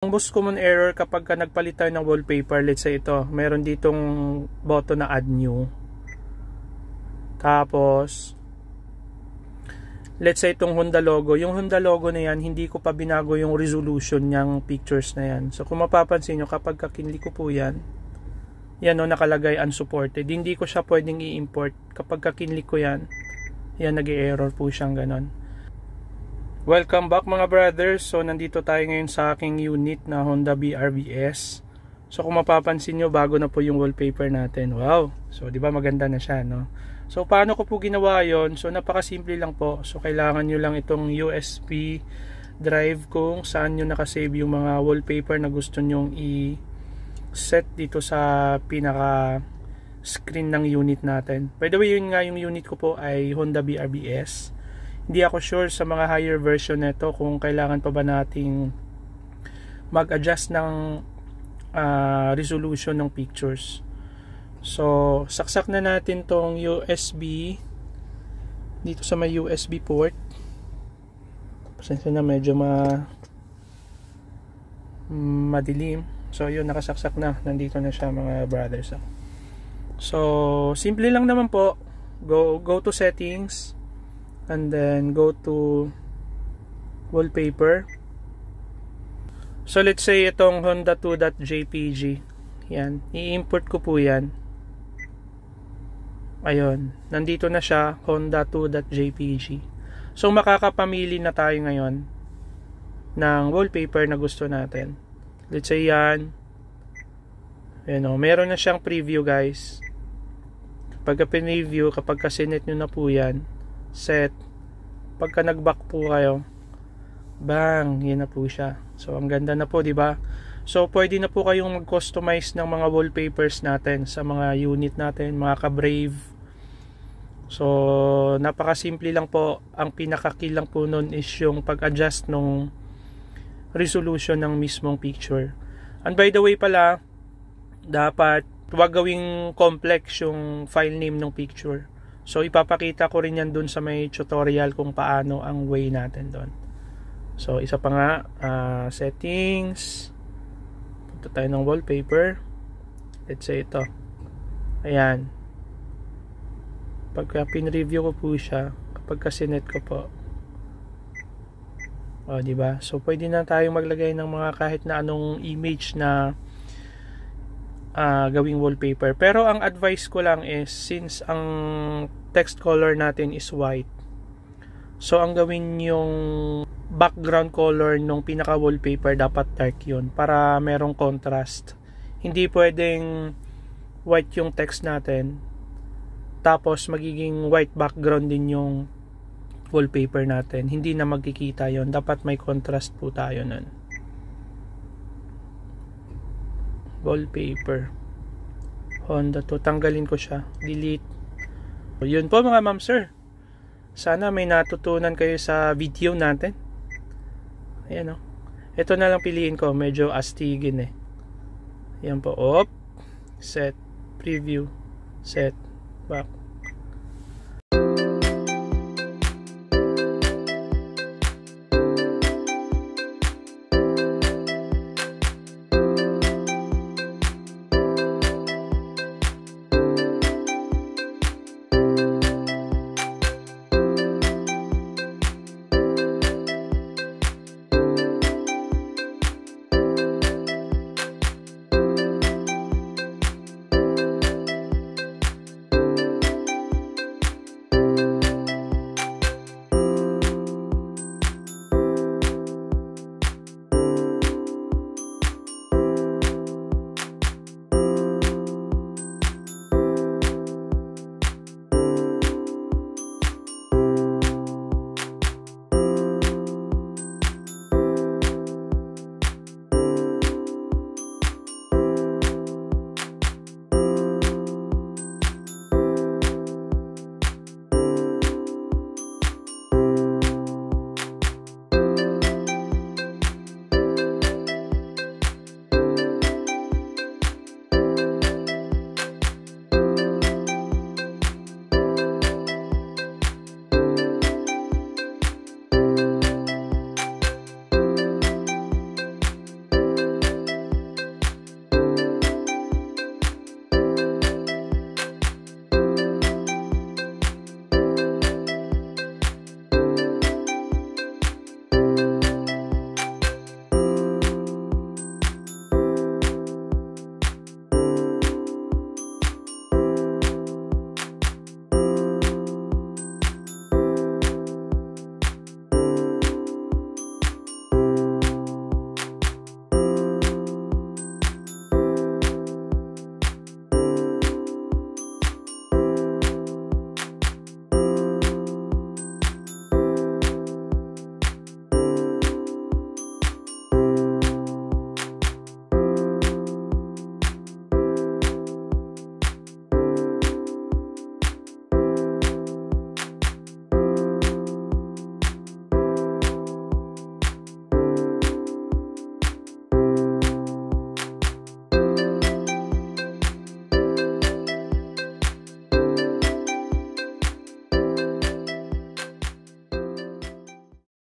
Ang most common error kapag ka nagpalit tayo ng wallpaper, let's say ito, meron ditong button na add new. Tapos, let's say itong Honda logo. Yung Honda logo na yan, hindi ko pa binago yung resolution ng pictures na yan. So, kung mapapansin nyo, kapag kakinli ko po yan, yan o, nakalagay unsupported. Hindi ko siya pwedeng i-import. Kapag kakinli ko yan, yan, nag-i-error po siyang ganon. Welcome back mga brothers. So nandito tayo ngayon sa aking unit na Honda BRVS. So kung mapapansin nyo, bago na po yung wallpaper natin. Wow! So di ba maganda na siya, no? So paano ko po ginawa yon? So napakasimple lang po. So kailangan nyo lang itong USB drive kung saan nyo nakasave yung mga wallpaper na gusto nyong i-set dito sa pinaka screen ng unit natin. By the way, yun nga, yung unit ko po ay Honda BRVS. Hindi ako sure sa mga higher version nito kung kailangan pa ba nating mag-adjust ng resolution ng pictures. So, saksak na natin tong USB dito sa may USB port. Pasensya na, medyo madilim. So, yun, nakasaksak na. Nandito na siya mga brothers. So, simple lang naman po. Go to settings. And then go to wallpaper. So let's say itong Honda 2.jpg. Yan, i-import ko po yan. Ayun, nandito na siya, Honda 2.jpg. So makakapamili na tayo ngayon ng wallpaper na gusto natin. Let's say yan. Ayan o, meron na siyang preview guys. Kapag pinreview, kapag kasinet nyo na po yan, set, pagka nag-back po kayo, bang, yan na po siya. So ang ganda na po, di ba? So pwede na po kayong mag-customize ng mga wallpapers natin sa mga unit natin, mga ka-Brave. So napakasimple lang po. Ang pinaka-key lang po nun is yung pag-adjust ng resolution ng mismong picture. And by the way pala, dapat huwag gawing complex yung file name ng picture. So ipapakita ko rin yan dun sa may tutorial kung paano ang way natin doon. So isa pa nga, settings, punta tayo ng wallpaper. Let's say ito. Ayan. Pagka pin-review ko po siya, kapag kasinet ko po, o diba? So pwede na tayong maglagay ng mga kahit na anong image na gawing wallpaper. Pero ang advice ko lang is, since ang text color natin is white, so ang gawin yung background color nung pinaka wallpaper dapat dark yun para merong contrast. Hindi pwedeng white yung text natin tapos magiging white background din yung wallpaper natin. Hindi na magkikita yon. Dapat may contrast po tayo nun. Wallpaper Honda to, tanggalin ko siya, delete. Yun po mga ma'am sir, sana may natutunan kayo sa video natin. Ayan o, ito na lang piliin ko, medyo astigin eh. Ayan po, op, set, preview, set, back.